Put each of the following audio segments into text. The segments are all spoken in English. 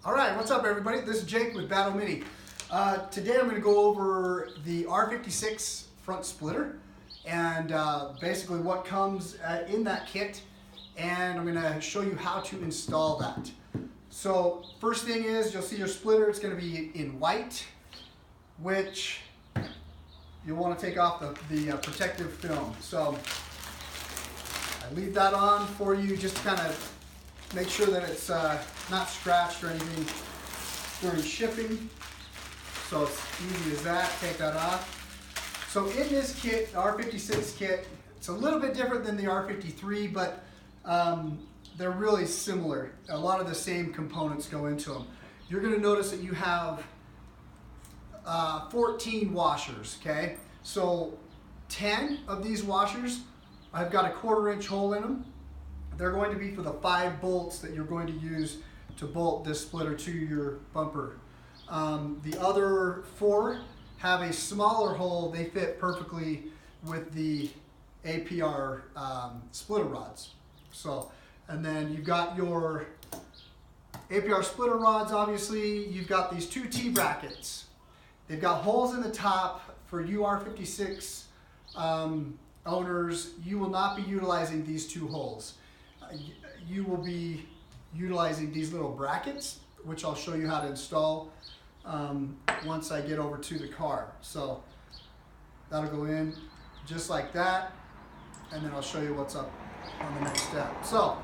All right, what's up everybody? This is Jake with Battle Mini. Today I'm going to go over the R56 front splitter and basically what comes in that kit, and I'm going to show you how to install that. So first thing is, you'll see your splitter. It's going to be in white, which you'll want to take off the protective film. So I leave that on for you just to kind of make sure that it's not scratched or anything during shipping. So it's easy as that. Take that off. So in this kit, the R56 kit, it's a little bit different than the R53, but they're really similar. A lot of the same components go into them. You're going to notice that you have 14 washers, okay? So 10 of these washers, I've got a 1/4 inch hole in them. They're going to be for the 5 bolts that you're going to use to bolt this splitter to your bumper. The other 4 have a smaller hole. They fit perfectly with the APR splitter rods. So, and then you've got your APR splitter rods. Obviously, you've got these 2 T-brackets. They've got holes in the top. For you R56 owners, you will not be utilizing these 2 holes. You will be utilizing these little brackets, which I'll show you how to install once I get over to the car. So that'll go in just like that, and then I'll show you what's up on the next step. So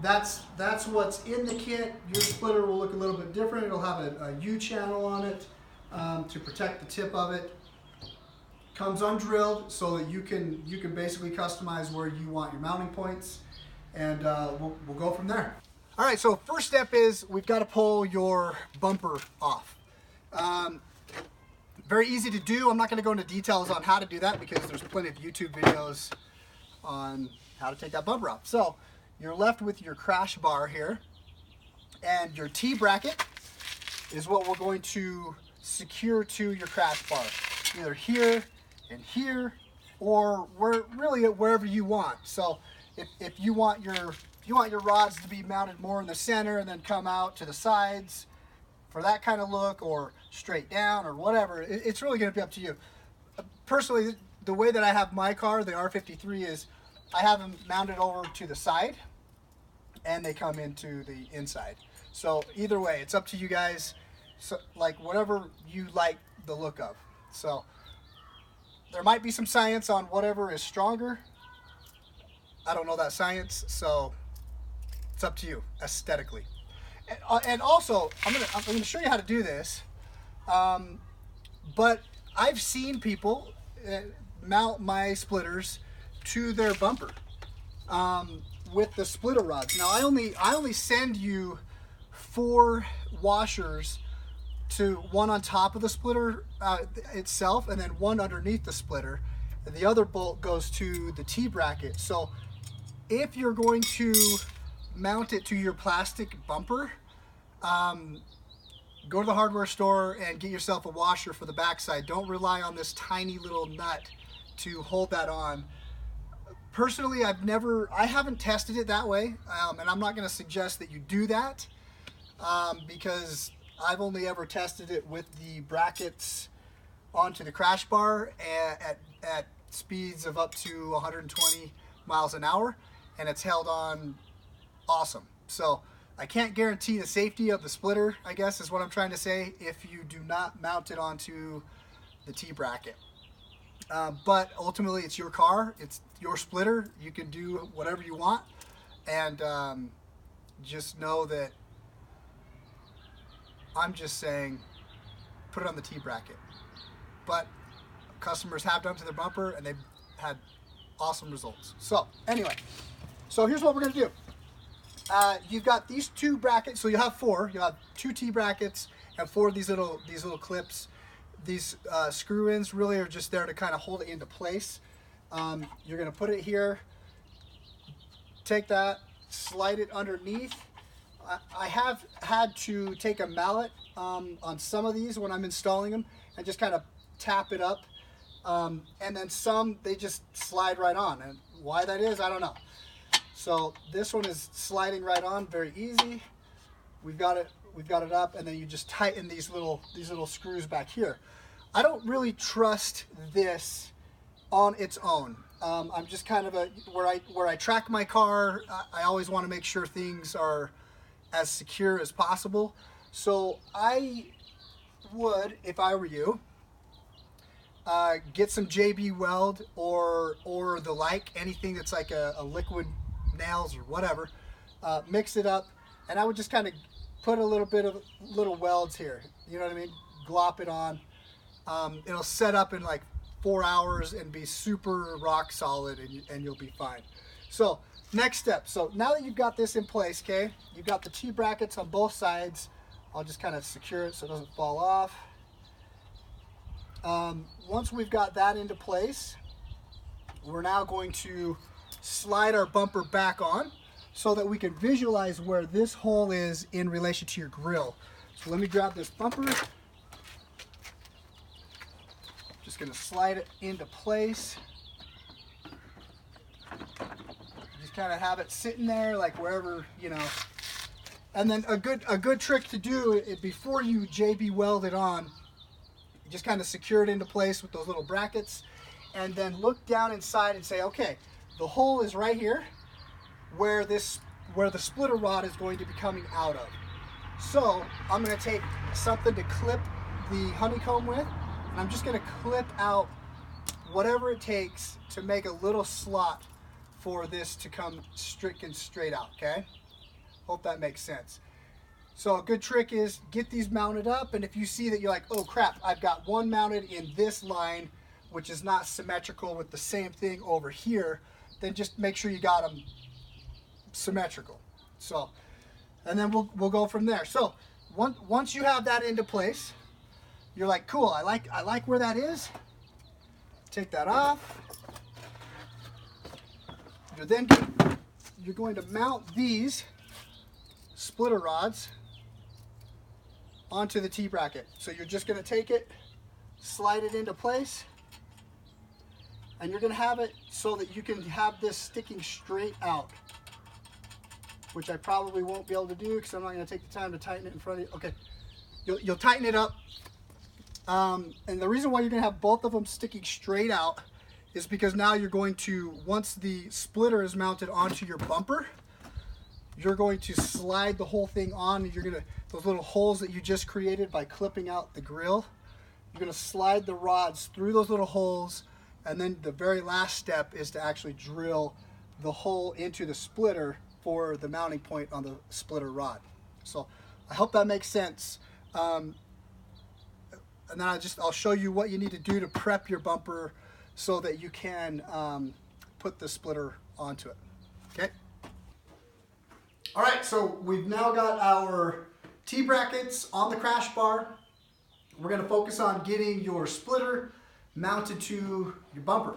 that's what's in the kit. Your splitter will look a little bit different. It'll have a U channel on it to protect the tip of it. Comes undrilled so that you can basically customize where you want your mounting points, and we'll go from there. All right, so first step is we've got to pull your bumper off. Very easy to do. I'm not going to go into details on how to do that because there's plenty of YouTube videos on how to take that bumper off. So you're left with your crash bar here, and your T-bracket is what we're going to secure to your crash bar, either here and here, or wherever you want. So if you want your rods to be mounted more in the center and then come out to the sides for that kind of look, or straight down, or whatever, it's really going to be up to you. Personally, the way that I have my car, the R53, is I have them mounted over to the side and they come into the inside. So either way, it's up to you guys. So, like, whatever you like the look of. So there might be some science on whatever is stronger. I don't know that science, so it's up to you aesthetically. And also, I'm gonna show you how to do this. But I've seen people mount my splitters to their bumper with the splitter rods. Now I only send you 4 washers, to one on top of the splitter itself, and then one underneath the splitter. And the other bolt goes to the T-bracket. So if you're going to mount it to your plastic bumper, go to the hardware store and get yourself a washer for the backside. Don't rely on this tiny little nut to hold that on. Personally, I haven't tested it that way, and I'm not going to suggest that you do that because I've only ever tested it with the brackets onto the crash bar at speeds of up to 120 miles an hour, and it's held on awesome. So I can't guarantee the safety of the splitter, I guess is what I'm trying to say, if you do not mount it onto the T-bracket. But ultimately, it's your car, it's your splitter. You can do whatever you want, and just know that I'm just saying, put it on the T-bracket. But customers have done to their bumper, and they've had awesome results. So anyway, so here's what we're going to do. You've got these 2 brackets, so you'll have 4. You'll have 2 T-brackets and 4 of these little clips. These screw-ins really are just there to kind of hold it into place. You're going to put it here, take that, slide it underneath. I have had to take a mallet on some of these when I'm installing them and just kind of tap it up, and then some they just slide right on, and why that is, I don't know. So this one is sliding right on, very easy. we've got it up, and then you just tighten these little screws back here. I don't really trust this on its own. I'm just kind of where I track my car, I always want to make sure things are as secure as possible. So I would, if I were you, get some JB Weld or the like, anything that's like a liquid nails or whatever, mix it up, and I would just kind of put a little bit of little welds here, you know what I mean, glop it on. It'll set up in like 4 hours and be super rock solid, and you'll be fine. So next step, so now that you've got this in place, okay, you've got the T-brackets on both sides. I'll just kind of secure it so it doesn't fall off. Once we've got that into place, we're now going to slide our bumper back on so that we can visualize where this hole is in relation to your grill. So let me grab this bumper. Just going to slide it into place. Just kind of have it sitting there, like wherever, you know. And then a good trick to do before you JB weld it on, you just kind of secure it into place with those little brackets, and then look down inside and say, okay, the hole is right here where the splitter rod is going to be coming out of. So I'm going to take something to clip the honeycomb with, and I'm just going to clip out whatever it takes to make a little slot for this to come straight out, okay? Hope that makes sense. So a good trick is get these mounted up, and if you see that you're like, oh crap, I've got one mounted in this line, which is not symmetrical with the same thing over here, then just make sure you got them symmetrical. So, and then we'll go from there. So once you have that into place, you're like, cool, I like where that is. Take that off. You're going to mount these splitter rods onto the T-bracket. So you're just going to take it, slide it into place, and you're going to have it so that you can have this sticking straight out, which I probably won't be able to do because I'm not going to take the time to tighten it in front of you. Okay, you'll tighten it up. And the reason why you're going to have both of them sticking straight out is because now you're going to, once the splitter is mounted onto your bumper, you're going to slide the whole thing on, and you're going to, those little holes that you just created by clipping out the grill, you're going to slide the rods through those little holes, and then the very last step is to actually drill the hole into the splitter for the mounting point on the splitter rod. So I hope that makes sense. And then I'll show you what you need to do to prep your bumper so that you can put the splitter onto it. Okay. All right, so we've now got our T-brackets on the crash bar. We're going to focus on getting your splitter mounted to your bumper.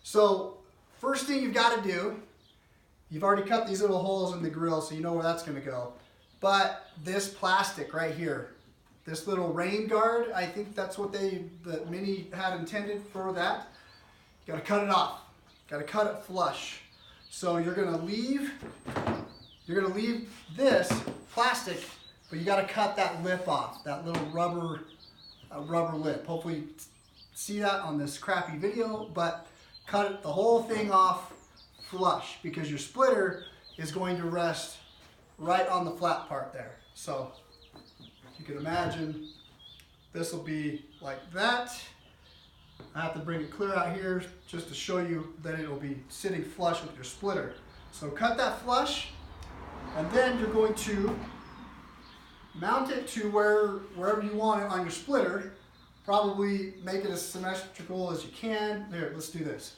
So first thing you've got to do, you've already cut these little holes in the grill, so you know where that's going to go. But this plastic right here, this little rain guard, I think that's what the Mini had intended for that. You got to cut it off. Got to cut it flush. So you're going to leave this plastic, but you got to cut that lip off, that little rubber lip. Hopefully you see that on this crappy video, but cut the whole thing off flush because your splitter is going to rest right on the flat part there. So you can imagine this will be like that. I have to bring it clear out here just to show you that it will be sitting flush with your splitter. So cut that flush, and then you're going to mount it to wherever you want it on your splitter. Probably make it as symmetrical as you can. There, let's do this.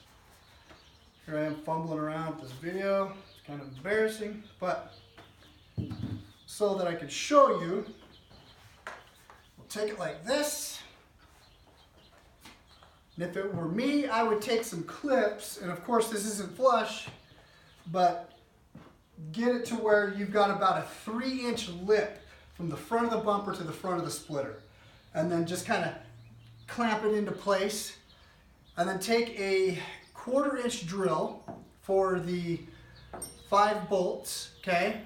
Here I am fumbling around with this video. It's kind of embarrassing, but so that I can show you, we'll take it like this. And if it were me, I would take some clips, and of course this isn't flush, but get it to where you've got about a 3-inch lip from the front of the bumper to the front of the splitter. And then just kind of clamp it into place. And then take a 1/4-inch drill for the 5 bolts, okay?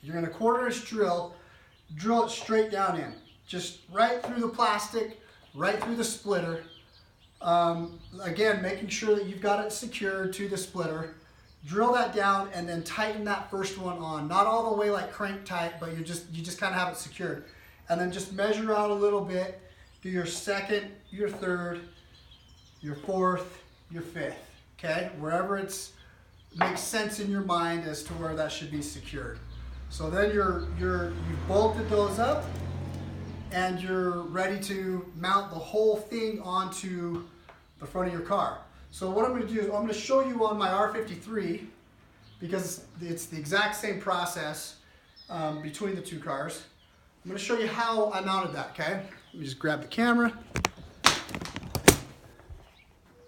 You're going to 1/4 inch drill it straight down in. Just right through the plastic, right through the splitter. Again, making sure that you've got it secured to the splitter. Drill that down and then tighten that first one on. Not all the way like crank tight, but you just kind of have it secured. And then just measure out a little bit. Do your second, your third, your fourth, your fifth. Okay, wherever it's makes sense in your mind as to where that should be secured. So then you've bolted those up and you're ready to mount the whole thing onto the front of your car. So what I'm going to do is I'm going to show you on my R53, because it's the exact same process between the two cars. I'm going to show you how I mounted that, okay? Let me just grab the camera.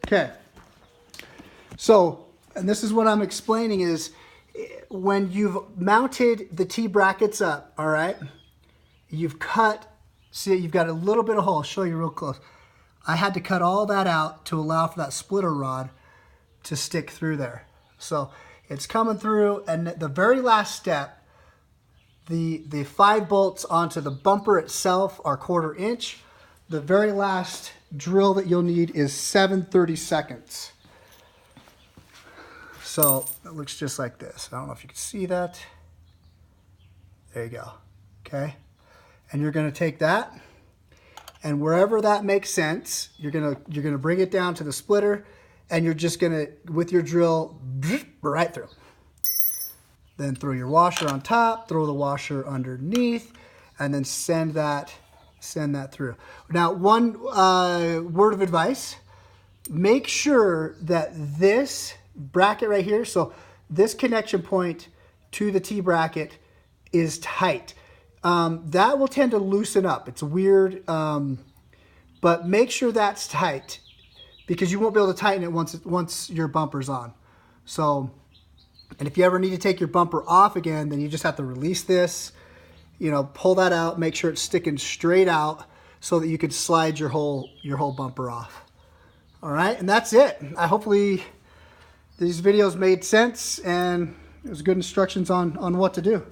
Okay. So, and this is what I'm explaining is when you've mounted the T-brackets up, all right, you've cut, see you've got a little bit of hole. I'll show you real close. I had to cut all that out to allow for that splitter rod to stick through there. So it's coming through, and the very last step, the 5 bolts onto the bumper itself are 1/4 inch. The very last drill that you'll need is 7/32. So it looks just like this. I don't know if you can see that. There you go. Okay. And you're going to take that, and wherever that makes sense, you're gonna bring it down to the splitter, and you're just gonna, with your drill, right through. Then throw your washer on top, throw the washer underneath, and then send that through. Now, one word of advice: make sure that this bracket right here, so this connection point to the T bracket is tight. That will tend to loosen up. It's weird, but make sure that's tight, because you won't be able to tighten it once your bumper's on. So, and if you ever need to take your bumper off again, then you just have to release this, you know, pull that out, make sure it's sticking straight out so that you could slide your whole bumper off. All right, and that's it. Hopefully these videos made sense and it was good instructions on what to do.